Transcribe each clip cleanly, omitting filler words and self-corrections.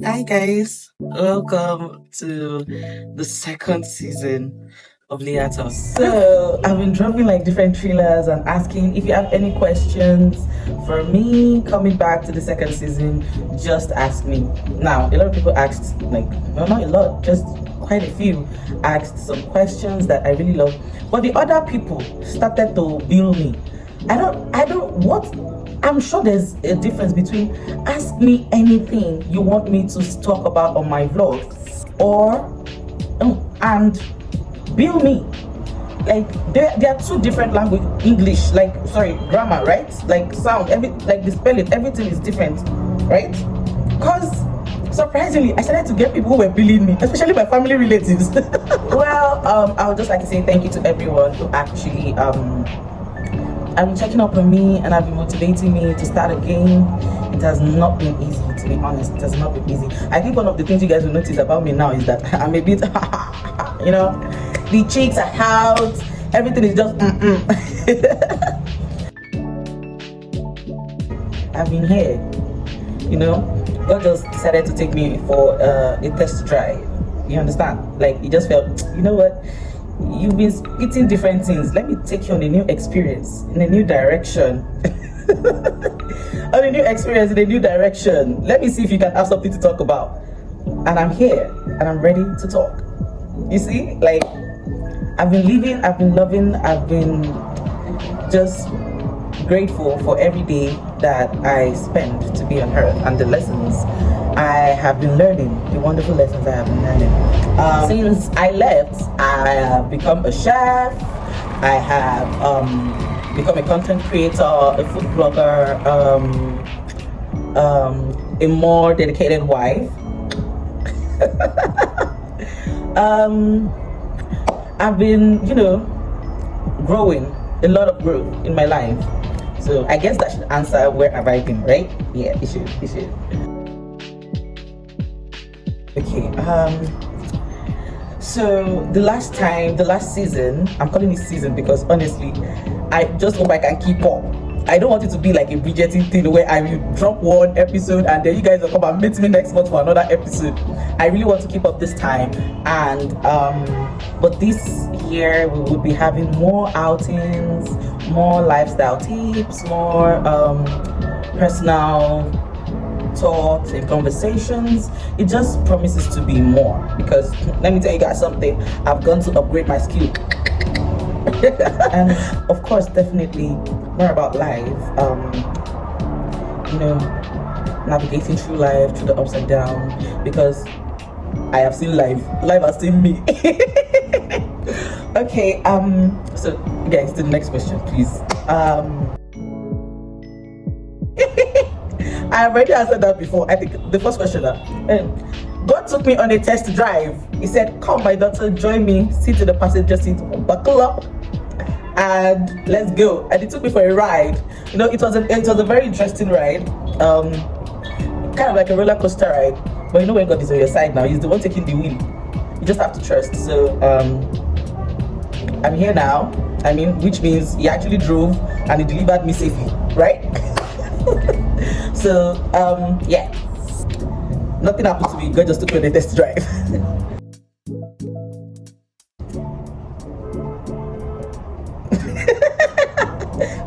Hi guys, welcome to the second season of Liata. So I've been dropping like different thrillers and asking if you have any questions for me coming back to the second season, just ask me. Now a lot of people asked, like, no, not a lot, just quite a few asked some questions that I really love, but the other people started to bill me. What I'm sure there's a difference between ask me anything you want me to talk about on my vlog or and bill me. Like there are two different language, English, like sorry, grammar, right? Like sound, like the spelling, everything is different, right? Because surprisingly, I started to get people who were billing me, especially my family relatives. Well, I would just like to say thank you to everyone who actually have been checking up on me and have been motivating me to start again. It has not been easy, to be honest. It has not been easy. I think one of the things you guys will notice about me now is that I'm a bit, you know, the cheeks are out, everything is just I've been here, you know. God just decided to take me for a test drive. You understand? Like, it just felt, you know what? You've been eating different things. Let me take you on a new experience, in a new direction. On a new experience, in a new direction. Let me see if you can have something to talk about. And I'm here, and I'm ready to talk. You see, like, I've been living, I've been loving, I've been just grateful for every day that I spend to be on earth and the lessons I have been learning, the wonderful lessons I have been learning. Since I left, I have become a chef, I have become a content creator, a food blogger, a more dedicated wife. I've been, you know, growing, a lot of growth in my life. So I guess that should answer where have I been, right? Yeah, it should. Okay, so the last season, I'm calling it season because honestly, I just hope I can keep up. I don't want it to be like a Bridgerton thing where I will drop one episode and then you guys will come and meet me next month for another episode. I really want to keep up this time, and but this year we will be having more outings, more lifestyle tips, more personal talks and conversations. It just promises to be more, because let me tell you guys something, I've gone to upgrade my skill. And of course, definitely more about life, you know, navigating through life, through the ups and downs, because I have seen life has seen me. Okay, so guys, the next question, please. I have already answered that before. I think the first question, God took me on a test drive. He said, come my daughter, join me, sit in the passenger seat, buckle up, and let's go. And he took me for a ride. You know, it was a very interesting ride, kind of like a roller coaster ride. But you know, when God is on your side now, he's the one taking the wheel. You just have to trust. So I'm here now. I mean, which means he actually drove and he delivered me safely, right? So yeah, nothing happened to me. God just took me on a test drive.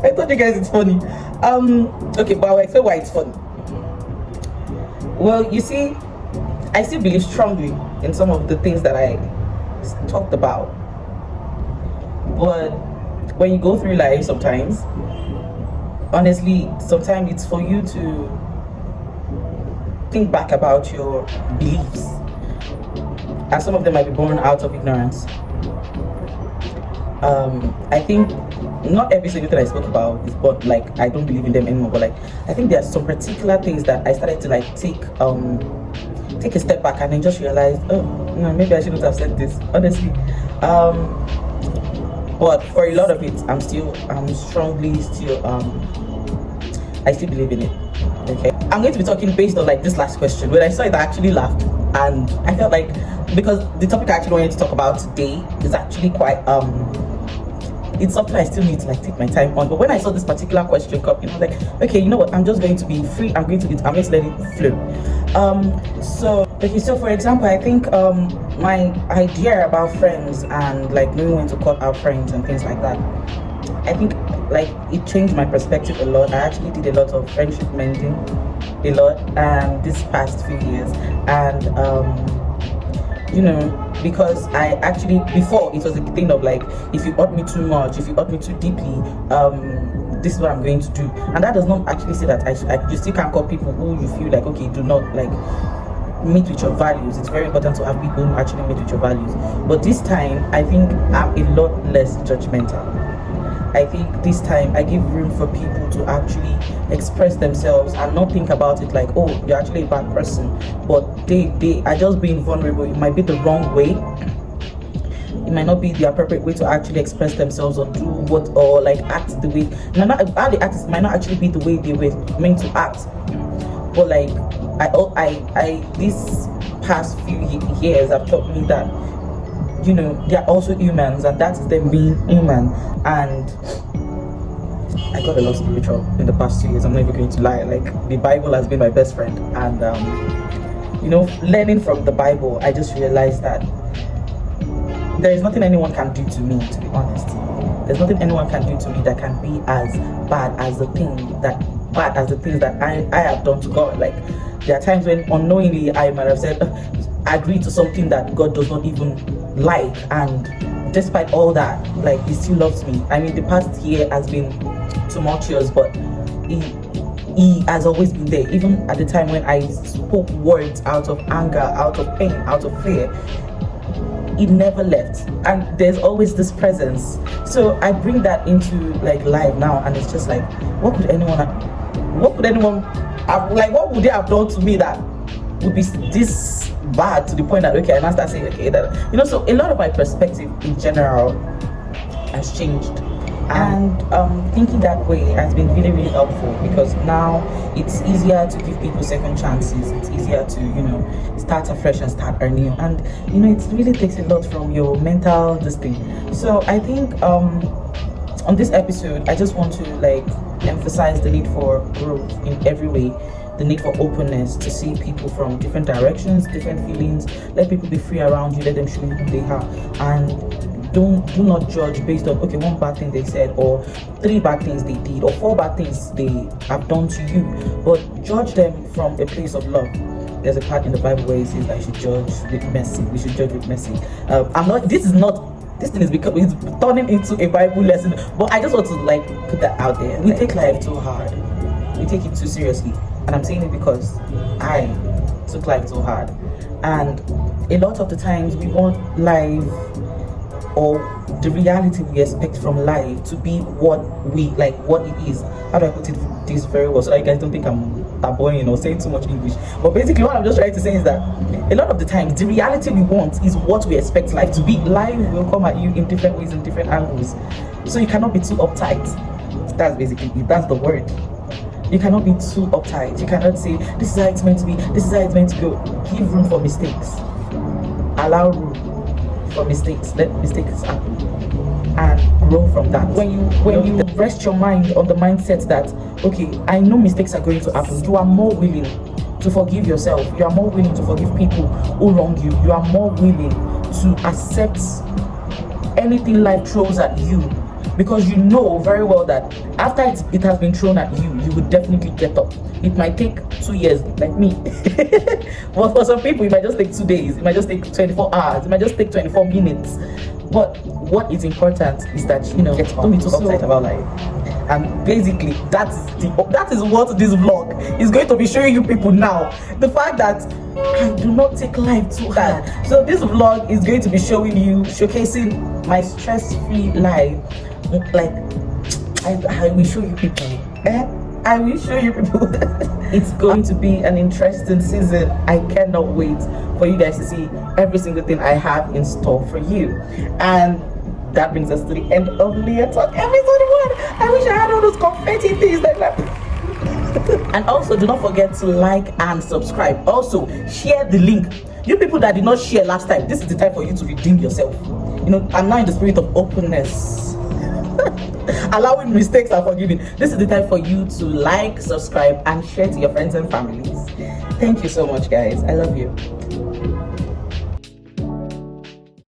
I told you guys it's funny. Okay, but I'll explain why it's funny. Well, you see, I still believe strongly in some of the things that I talked about, but when you go through life, sometimes, honestly, sometimes it's for you to think back about your beliefs, and some of them might be born out of ignorance. I think not every single thing I spoke about is, but like, I don't believe in them anymore, but like, I think there are some particular things that I started to like take a step back and then just realize, oh no, maybe I shouldn't have said this, honestly. But for a lot of it, I still believe in it. Okay, I'm going to be talking based on like this last question. When I saw it, I actually laughed, and I felt like, because the topic I actually wanted to talk about today is actually quite it's something I still need to like take my time on. But when I saw this particular question come, I was like, okay, you know what, I'm just going to be free, I'm going to let it flow. So for example, I think my idea about friends and like knowing when to cut out friends and things like that, I think like it changed my perspective a lot. I actually did a lot of friendship mending, a lot, this past few years, and because I actually, before it was a thing of like, if you hurt me too much, if you hurt me too deeply, this is what I'm going to do. And that does not actually say that you still can't call people who you feel like, okay, do not like meet with your values. It's very important to have people who actually meet with your values. But this time, I think I'm a lot less judgmental. I think this time I give room for people to actually express themselves and not think about it like, oh, you're actually a bad person. But they are just being vulnerable. It might be the wrong way. It might not be the appropriate way to actually express themselves or do what, or like act the way. How they act might not actually be the way they were meant to act. But like, I these past few years have taught me that, they are also humans, and that is them being human. And I got a lot spiritual in the past 2 years. I'm not even going to lie. Like, the Bible has been my best friend, and learning from the Bible, I just realized that there is nothing anyone can do to me, to be honest. There's nothing anyone can do to me that can be as bad as the things that I have done to God. Like, there are times when unknowingly I might have said, agree to something that God does not even like, and despite all that, like, He still loves me. I mean, the past year has been tumultuous, but He has always been there. Even at the time when I spoke words out of anger, out of pain, out of fear, He never left, and there's always this presence. So I bring that into like life now, and it's just like, what would they have done to me that would be this bad, to the point that, okay, I now start saying, okay, that, so a lot of my perspective in general has changed. And thinking that way has been really, really helpful, because now it's easier to give people second chances. It's easier to, start afresh and start anew. And, it really takes a lot from your mental thing. So I think on this episode, I just want to like emphasize the need for growth in every way, the need for openness to see people from different directions, different feelings. Let people be free around you, let them show you who they are, and do not judge based on, okay, one bad thing they said, or 3 bad things they did, or 4 bad things they have done to you, but judge them from a place of love. There's a part in the Bible where it says that you should judge with mercy. We should judge with mercy. This thing is it's turning into a Bible lesson, but I just want to like put that out there. We take life too hard. We take it too seriously, and I'm saying it because I took life too hard. And a lot of the times we want life, or the reality we expect from life, to be what it is. How do I put this very well so that you guys don't think I'm boring or saying too much English? But basically what I'm just trying to say is that a lot of the times the reality we want is what we expect life to be. Life will come at you in different ways, in different angles. So you cannot be too uptight. That's the word. You cannot be too uptight. You cannot say, this is how it's meant to be, this is how it's meant to go. Give room for mistakes. Allow room for mistakes. Let mistakes happen, and grow from that. When you rest your mind on the mindset that, okay, I know mistakes are going to happen, you are more willing to forgive yourself. You are more willing to forgive people who wrong you. You are more willing to accept anything life throws at you, because you know very well that after it has been thrown at you, you would definitely get up. It might take 2 years, like me. But for some people, it might just take 2 days. It might just take 24 hours. It might just take 24 minutes. But what is important is that, don't be too uptight about life. And basically, that is what this vlog is going to be showing you people now. The fact that I do not take life too hard. So this vlog is going to be showcasing my stress-free life. Like, I will show you people. I will show you people. It's going to be an interesting season. I cannot wait for you guys to see every single thing I have in store for you. And that brings us to the end of Leah Talk episode 1. I wish I had all those confetti things like that. And also, do not forget to like and subscribe. Also, share the link. You people that did not share last time, this is the time for you to redeem yourself. I'm now in the spirit of openness. Allowing mistakes are forgiven. This is the time for you to like, subscribe, and share to your friends and families. Thank you so much, guys. I love you.